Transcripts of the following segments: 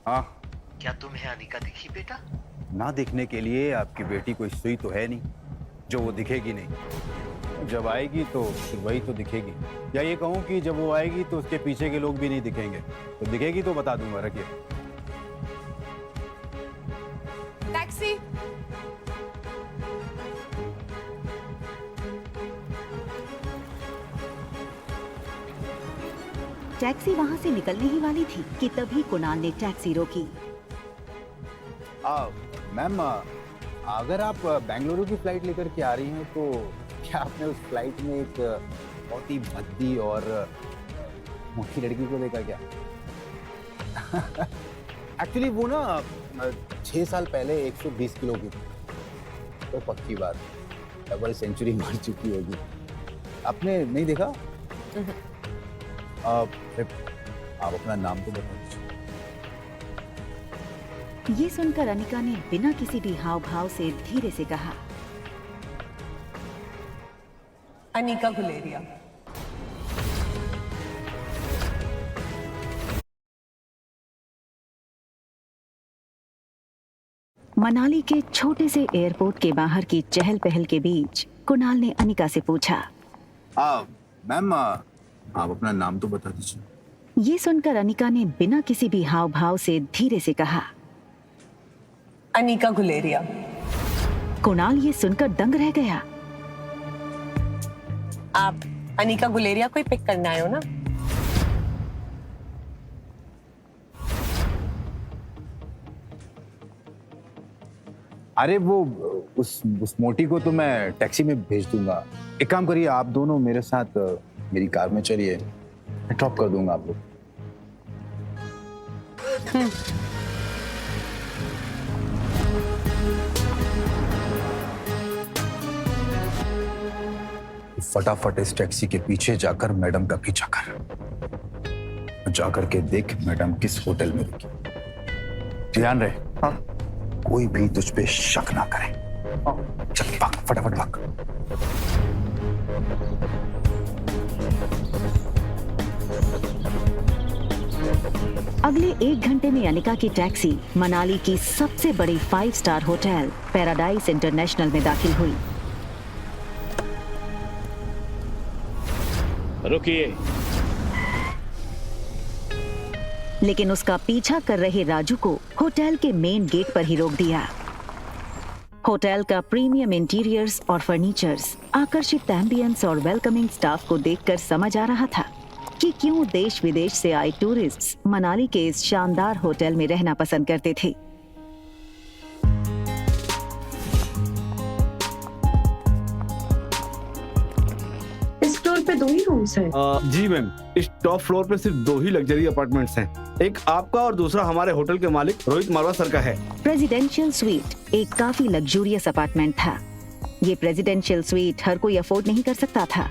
हाँ। क्या तुम्हें अनिका दिखी बेटा? ना दिखने के लिए आपकी बेटी कोई सुई तो है नहीं जो वो दिखेगी नहीं। जब आएगी तो फिर वही तो दिखेगी, या ये कहूँ कि जब वो आएगी तो उसके पीछे के लोग भी नहीं दिखेंगे। तो दिखेगी तो बता दूंगा, रखिए। टैक्सी। टैक्सी वहां से निकलने ही वाली थी कि तभी कुणाल ने टैक्सी रोकी। मैम, अगर आप बेंगलुरु की फ्लाइट लेकर के आ रही हैं तो क्या आपने उस फ्लाइट में एक बहुत ही भद्दी और मोटी लड़की को देखा क्या? एक्चुअली वो ना 6 साल पहले 120 किलो की थी। तो पक्की बात, डबल सेंचुरी मार चुकी होगी। आपने नहीं देखा? आप अपना नाम तो बता दीजिए। ये सुनकर अनिका ने बिना किसी भी हाव भाव से धीरे से कहा, अनिका गुलेरिया। मनाली के छोटे से एयरपोर्ट के बाहर की चहल पहल के बीच कुणाल ने अनिका से पूछा। मैम, आप अपना नाम तो बता दीजिए। ये सुनकर अनिका ने बिना किसी भी हाव भाव से धीरे से कहा, अनिका गुलेरिया। कुणाल ये सुनकर दंग रह गया। आप अनिका गुलेरिया को ही पिक करने आए हो ना? अरे वो उस मोटी को तो मैं टैक्सी में भेज दूंगा। एक काम करिए, आप दोनों मेरे साथ मेरी कार में चलिए, मैं ड्रॉप कर दूंगा आप लोग। फटाफट इस टैक्सी के पीछे जाकर मैडम का पीछा कर, जाकर के देख मैडम किस होटल में रुकी। ध्यान रहे, हाँ? कोई भी तुझ पे शक ना करे। चल भाग, फटाफट भाग। अगले 1 घंटे में अनिका की टैक्सी मनाली की सबसे बड़ी 5 स्टार होटल पैराडाइज इंटरनेशनल में दाखिल हुई। रुकिए। लेकिन उसका पीछा कर रहे राजू को होटल के मेन गेट पर ही रोक दिया। होटल का प्रीमियम इंटीरियर्स और फर्नीचर्स, आकर्षित एम्बियंस और वेलकमिंग स्टाफ को देखकर समझ आ रहा था कि क्यों देश विदेश से आए टूरिस्ट्स मनाली के इस शानदार होटल में रहना पसंद करते थे। इस फ्लोर पे 2 ही रूम्स हैं। जी मैम, इस टॉप फ्लोर पे सिर्फ 2 ही लग्जरी अपार्टमेंट्स हैं। एक आपका और दूसरा हमारे होटल के मालिक रोहित मारवा सर का है। प्रेसिडेंशियल स्वीट एक काफी लग्जूरियस अपार्टमेंट था। ये प्रेसिडेंशियल स्वीट हर कोई अफोर्ड नहीं कर सकता था,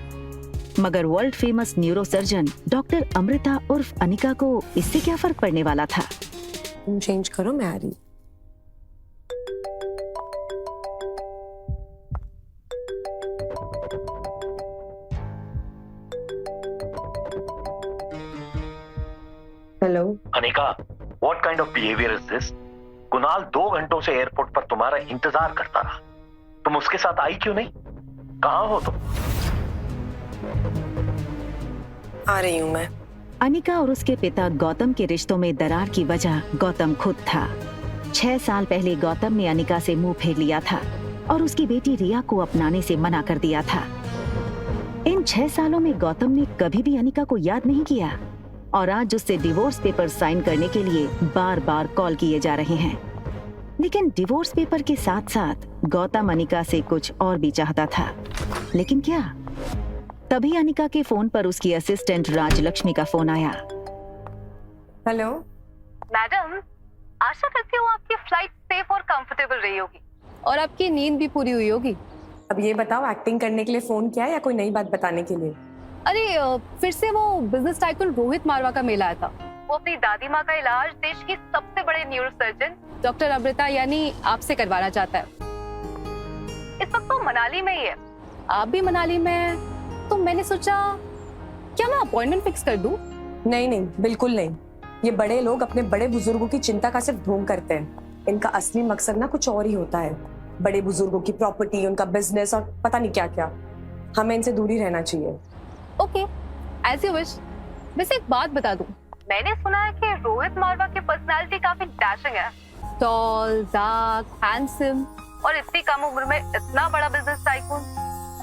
मगर world famous neurosurgeon doctor Amrita उर्फ अनिका को इससे क्या फर्क पड़ने वाला था। तुम चेंज करो, मैं आ रही। Hello Anika, what kind of behaviour is this? Kunal 2 घंटों से एयरपोर्ट पर तुम्हारा इंतजार करता रहा, तुम उसके साथ आई क्यों नहीं? कहाँ हो तुम? आ रही हूँ मैं। अनिका और उसके पिता गौतम के रिश्तों में दरार की वजह गौतम खुद था। 6 साल पहले गौतम ने अनिका से मुंह फेर लिया था और उसकी बेटी रिया को अपनाने से मना कर दिया था। इन 6 सालों में गौतम ने कभी भी अनिका को याद नहीं किया और आज उससे डिवोर्स पेपर साइन करने के लिए बार बार कॉल किए जा रहे हैं। लेकिन डिवोर्स पेपर के साथ साथ गौतम अनिका से कुछ और भी चाहता था। लेकिन क्या? तभी अनिका के फोन पर उसकी असिस्टेंट राजलक्ष्मी का फोन आया। हेलो मैडम, आशा करती हूँ आपकी फ्लाइट सेफ और कंफर्टेबल रही होगी और आपकी नींद भी पूरी हुई होगी। अब ये बताओ, एक्टिंग करने के लिए फोन किया या कोई नई बात बताने के लिए? अरे फिर से वो बिजनेस टाइकून रोहित मारवा का मेल आया था। वो अपनी दादी माँ का इलाज देश की सबसे बड़े न्यूरोसर्जन डॉक्टर अमृता यानी आपसे करवाना चाहता है। इस वक्त वो मनाली में ही है, आप भी मनाली में हैं, तो मैंने सोचा क्या मैं अपॉइंटमेंट फिक्स कर दूं? नहीं नहीं, बिल्कुल नहीं। ये बड़े लोग अपने बड़े बुजुर्गों की चिंता का सिर्फ ढोंग करते हैं। इनका असली मकसद ना कुछ और ही होता है। बड़े बुजुर्गों की प्रॉपर्टी, उनका बिजनेस और पता नहीं क्या क्या। हमें इनसे दूरी रहना चाहिए। Okay, as you wish. वैसे एक बात बता दूं, मैंने सुना है कि रोहित मारवा की पर्सनालिटी काफी डैशिंग है। टॉल, डार्क, हैंडसम और इतनी कम उम्र में इतना बड़ा बिजनेस टाइकून।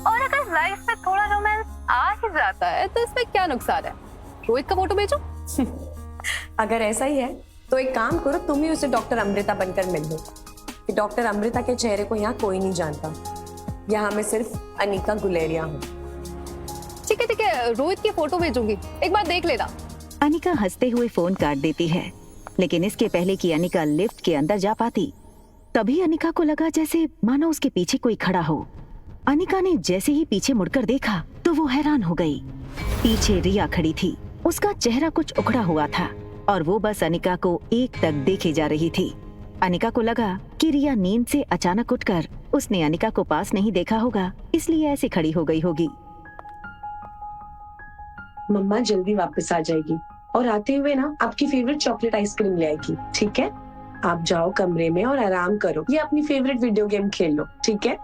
और अगर लाइफ में थोड़ा रोमांस आ ही जाता है तो इसमें क्या नुकसान है? रोहित का फोटो भेजो। अगर ऐसा ही है तो एक काम करो, तुम ही उसे डॉक्टर अमृता बनकर मिल लो। कि डॉक्टर अमृता के चेहरे को यहाँ कोई नहीं जानता। यहाँ मैं सिर्फ अनिका गुलेरिया हूँ। ठीक है, रोहित की फोटो भेजूंगी, एक बार देख लेना। अनिका हंसते हुए फोन काट देती है, लेकिन इसके पहले कि अनिका लिफ्ट के अंदर जा पाती, तभी अनिका को लगा जैसे मानो उसके पीछे कोई खड़ा हो। अनिका ने जैसे ही पीछे मुड़कर देखा तो वो हैरान हो गई। पीछे रिया खड़ी थी। उसका चेहरा कुछ उखड़ा हुआ था और वो बस अनिका को एक टक देखे जा रही थी। अनिका को लगा कि रिया नींद से अचानक उठकर उसने अनिका को पास नहीं देखा होगा, इसलिए ऐसे खड़ी हो गई होगी। मम्मा जल्दी वापस आ जाएगी और आते हुए ना आपकी फेवरेट चॉकलेट आइसक्रीम ले आएगी, ठीक है? आप जाओ कमरे में और आराम करो या अपनी फेवरेट वीडियो गेम खेल लो, ठीक है?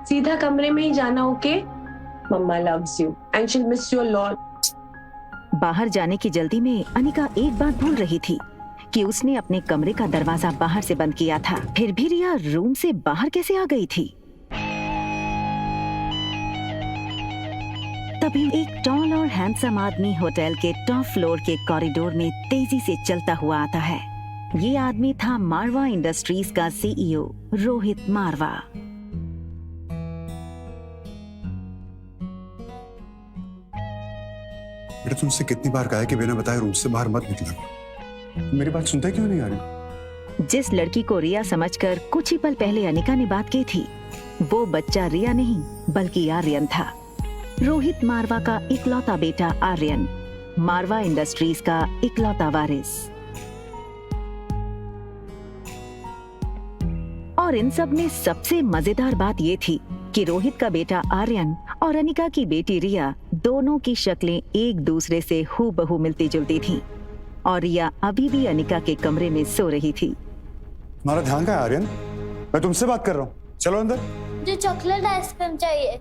सीधा कमरे में ही जाना, okay? Mamma loves you and she will miss you a lot. बाहर जाने की जल्दी में अनिका एक बात भूल रही थी कि उसने अपने कमरे का दरवाजा बाहर से बंद किया था। फिर भी रिया रूम से बाहर कैसे आ गई थी? तभी एक टॉल और हैंडसम आदमी होटल के टॉप फ्लोर के कॉरिडोर में तेजी से चलता हुआ आता है। ये आदमी था मारवा इंडस्ट्रीज का सीईओ रोहित मारवा। बेटा तुमसे कितनी बार कहा है कि बिना बताए रूम से बाहर मत निकलना। मेरी बात सुनते क्यों नहीं आ रही? जिस लड़की को रिया समझकर कुछ ही पल पहले अनिका ने बात की थी, वो बच्चा रिया नहीं बल्कि आर्यन था। रोहित मारवा का इकलौता बेटा आर्यन, मारवा इंडस्ट्रीज का इकलौता वारिस। और इन सब में सबसे मजेदार बात ये थी कि रोहित का बेटा आर्यन और अनिका की बेटी रिया दोनों की शक्लें एक दूसरे से हूबहू मिलती जुलती थीं और रिया अभी भी अनिका के कमरे में सो रही थी। तुम्हारा ध्यान कहाँ है आर्यन? मैं तुमसे बात कर रहा हूँ, चलो अंदर। मुझे चॉकलेट आइसक्रीम चाहिए।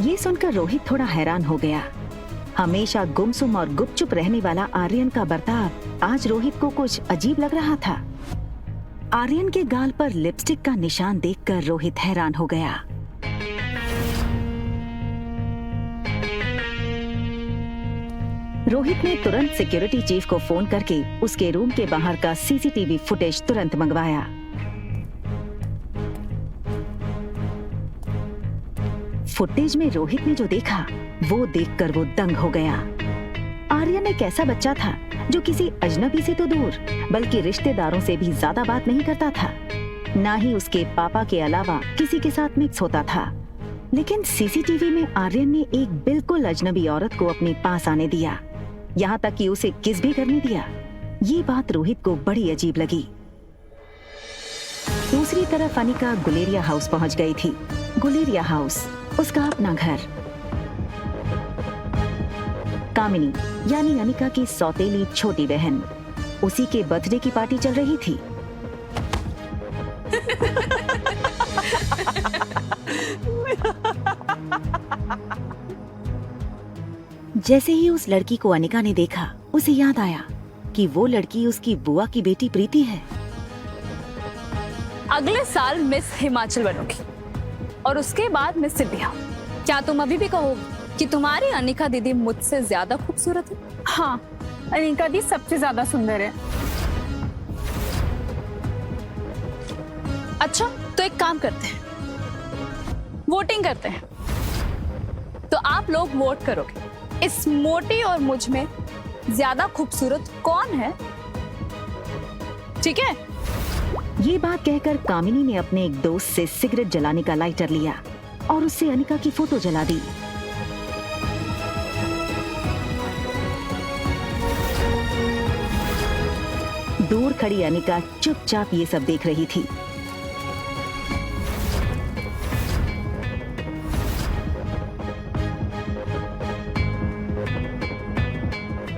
ये सुनकर रोहित थोड़ा हैरान हो गया। हमेशा गुमसुम और गुपचुप रहने वाला आर्यन का बर्ताव आज रोहित को कुछ अजीब लग रहा था। आर्यन के गाल पर लिपस्टिक का निशान देखकर रोहित हैरान हो गया। रोहित ने तुरंत सिक्योरिटी चीफ को फोन करके उसके रूम के बाहर का सीसीटीवी फुटेज तुरंत मंगवाया। फुटेज में रोहित ने जो देखा वो देखकर वो दंग हो गया। आर्यन एक ऐसा बच्चा था जो किसी अजनबी से तो दूर बल्कि रिश्तेदारों से भी ज्यादा बात नहीं करता था। ना ही उसके पापा के अलावा किसी के साथ मिक्स होता था। लेकिन सीसीटीवी में आर्यन ने एक बिल्कुल अजनबी औरत को अपने पास आने दिया, यहाँ तक कि उसे किस भी करने दिया। ये बात रोहित को बड़ी अजीब लगी। दूसरी तरफ अनिका गुलेरिया हाउस पहुंच गई थी। गुलेरिया हाउस उसका अपना घर। कामिनी यानी अनिका की सौतेली छोटी बहन, उसी के बर्थडे की पार्टी चल रही थी। जैसे ही उस लड़की को अनिका ने देखा, उसे याद आया कि वो लड़की उसकी बुआ की बेटी प्रीति है। अगले साल मिस हिमाचल बनोगी और उसके बाद मिस इंडिया। क्या तुम अभी भी कहोगी कि तुम्हारी अनिका दीदी मुझसे ज्यादा खूबसूरत है? हाँ, अनिका दी सबसे ज्यादा सुंदर है। अच्छा, तो एक काम करते हैं, वोटिंग करते हैं। तो आप लोग वोट करोगे इस मोटी और मुझ में ज्यादा खूबसूरत कौन है, ठीक है? ये बात कहकर कामिनी ने अपने एक दोस्त से सिगरेट जलाने का लाइटर लिया और उससे अनिका की फोटो जला दी। दूर खड़ी अनिका चुपचाप ये सब देख रही थी।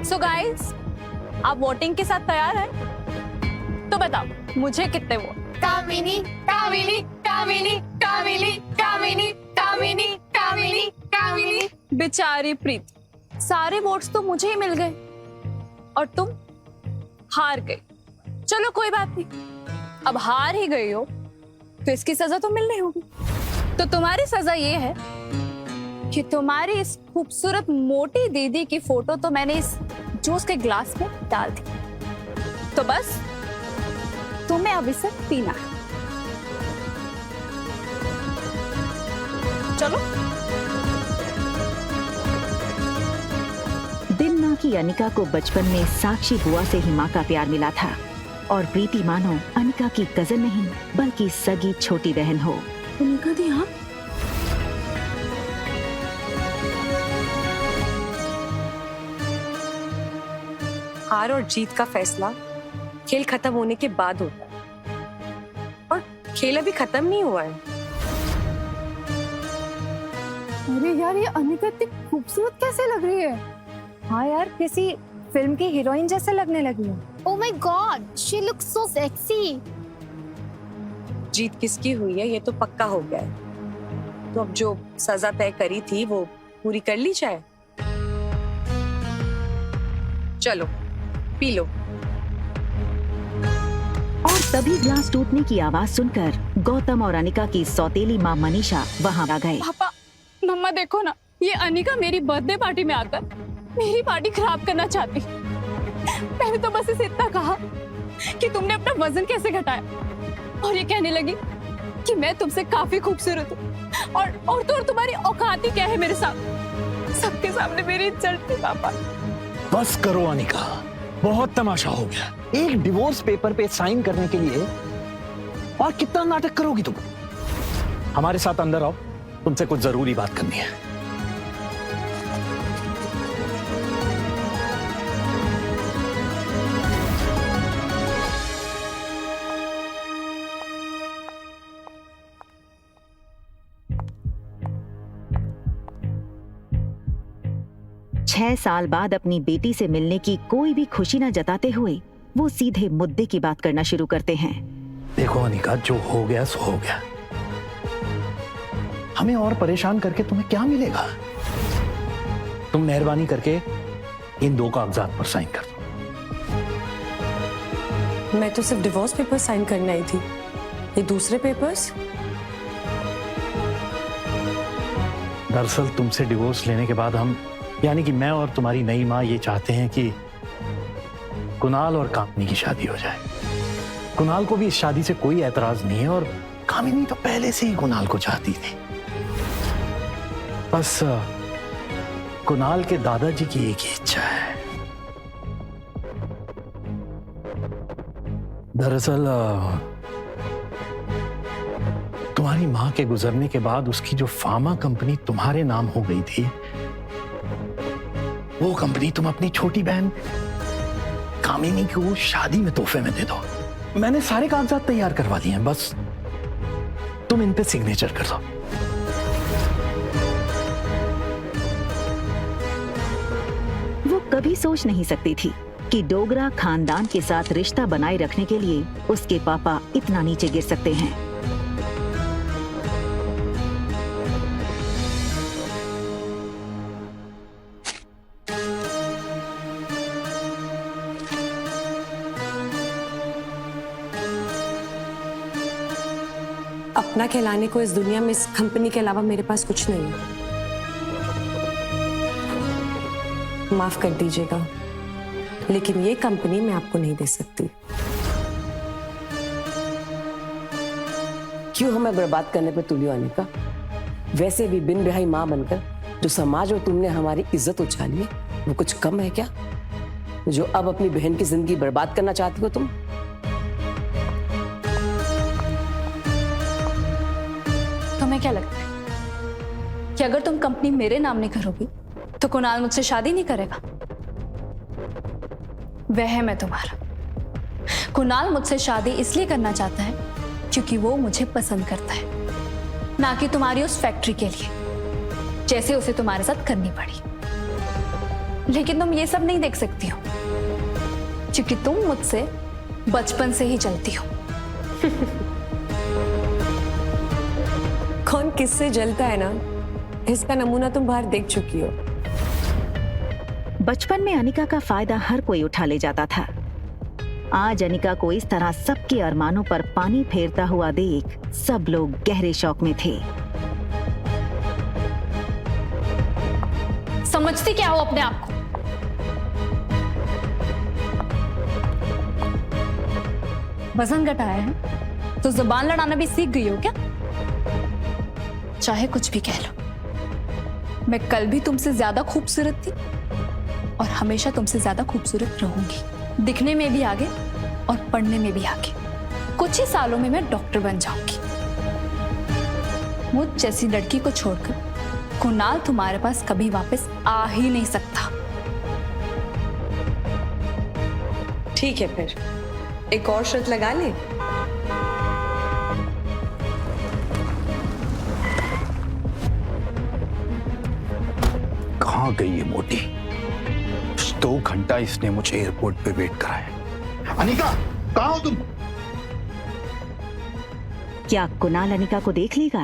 सो गाइस, आप वोटिंग के साथ तैयार हैं? तो बताओ मुझे कितने वोट? कामिनी कामिनी कामिनी कामिनी कामिनी कामिनी कामिनी कामिनी। बेचारी प्रीति, सारे वोट्स तो मुझे ही मिल गए और तुम हार गई। चलो कोई बात नहीं, अब हार ही गई हो तो इसकी सजा तो मिलनी होगी। तो तुम्हारी सजा ये है कि तुम्हारी इस खूबसूरत मोटी दीदी की फोटो तो मैंने इस जूस के ग्लास में डाल दी, तो बस तुम्हें अब इसे पीना है। चलो। बिन माँ की अनिका को बचपन में साक्षी बुआ से ही माँ का प्यार मिला था और प्रीति मानो अनिका की कजन नहीं बल्कि सगी छोटी बहन हो। अनिका दी आप? हार और जीत का फैसला खेल खत्म होने के बाद होता है और खेल अभी खत्म नहीं हुआ है। अरे यार, ये अनिका इतनी खूबसूरत कैसे लग रही है? हाँ यार, किसी फिल्म की हीरोइन जैसे लगने लगी है। Oh my God, she looks so sexy. जीत किसकी हुई है ये तो पक्का हो गया है, तो अब जो सजा तय करी थी वो पूरी कर ली जाए। चलो पी लो। और तभी ग्लास टूटने की आवाज सुनकर गौतम और अनिका की सौतेली माँ मनीषा वहाँ आ गए। पापा, मम्मा देखो ना, ये अनिका मेरी बर्थडे पार्टी में आकर मेरी पार्टी खराब करना चाहती। मैंने तो बस इसे इतना कहा कि तुमने अपना वजन कैसे घटाया, और ये कहने लगी कि मैं तुमसे काफी खूबसूरत हूँ और तो और तुम्हारी औकात ही क्या है मेरे सामने। सबके सामने मेरी इज्जत थी पापा। बस करो अनिका, बहुत तमाशा हो गया। एक डिवोर्स पेपर पे साइन करने के लिए और कितना नाटक करोगी तुम? हमारे साथ अंदर आओ, तुमसे कुछ जरूरी बात करनी है। छह साल बाद अपनी बेटी से मिलने की कोई भी खुशी न जताते हुए वो सीधे मुद्दे की बात करना शुरू करते हैं। देखो अनिका, जो हो गया सो हो गया। हमें और परेशान करके तुम्हें क्या मिलेगा? तुम मेहरबानी करके इन दो कागजात पर साइन कर दो। मैं तो सिर्फ डिवोर्स पेपर साइन करने आई थी, ये दूसरे पेपर्स? दरअसल तुमसे डिवोर्स लेने के बाद हम, यानी कि मैं और तुम्हारी नई माँ, ये चाहते हैं कि कुणाल और कामिनी की शादी हो जाए। कुणाल को भी इस शादी से कोई एतराज नहीं है और कामिनी तो पहले से ही कुणाल को चाहती थी। बस कुणाल के दादाजी की एक ही इच्छा है। दरअसल तुम्हारी माँ के गुजरने के बाद उसकी जो फार्मा कंपनी तुम्हारे नाम हो गई थी, वो कंपनी तुम अपनी छोटी बहन कामिनी को शादी में तोहफे में दे दो। मैंने सारे कागजात तैयार करवा दिए हैं, बस तुम इन पे सिग्नेचर कर दो। वो कभी सोच नहीं सकती थी कि डोगरा खानदान के साथ रिश्ता बनाए रखने के लिए उसके पापा इतना नीचे गिर सकते हैं। अपना कहलाने को इस दुनिया में इस कंपनी के अलावा मेरे पास कुछ नहीं है। माफ कर दीजिएगा, लेकिन ये कंपनी मैं आपको नहीं दे सकती। क्यों हमें बर्बाद करने पे तुली अनिका? वैसे भी बिन ब्याही माँ बनकर जो समाज में तुमने हमारी इज्जत उछाली है, वो कुछ कम है क्या, जो अब अपनी बहन की जिंदगी बर्बाद करना चाहती हो तुम? तुम्हें क्या लगता है कि अगर तुम कंपनी मेरे नाम नहीं करोगी तो कुणाल मुझसे शादी नहीं करेगा? वह है मैं तुम्हारा। कुणाल मुझसे शादी इसलिए करना चाहता है क्योंकि वो मुझे पसंद करता है, ना कि तुम्हारी उस फैक्ट्री के लिए, जैसे उसे तुम्हारे साथ करनी पड़ी। लेकिन तुम ये सब नहीं देख सकती हो क्योंकि तुम मुझसे बचपन से ही चलती हो। कौन किससे जलता है ना, इसका नमूना तुम बाहर देख चुकी हो। बचपन में अनिका का फायदा हर कोई उठा ले जाता था। आज अनिका को इस तरह सबके अरमानों पर पानी फेरता हुआ देख सब लोग गहरे शौक में थे। समझती क्या हो अपने आप को? वजन घटाया है तो जुबान लड़ाना भी सीख गई हो क्या? चाहे कुछ भी कह लो, मैं कल भी तुमसे ज्यादा खूबसूरत थी और हमेशा तुमसे ज्यादा खूबसूरत रहूंगी। दिखने में भी आगे और पढ़ने में भी आगे। कुछ ही सालों में मैं डॉक्टर बन जाऊंगी। मुझ जैसी लड़की को छोड़कर कुणाल तुम्हारे पास कभी वापस आ ही नहीं सकता। ठीक है, फिर एक और शर्त लगा ले। कहाँ गई ये मोटी? 2 घंटा इसने मुझे एयरपोर्ट पे वेट कराया। अनिका, कहाँ हो तुम? क्या कुणाल अनिका को देख लेगा?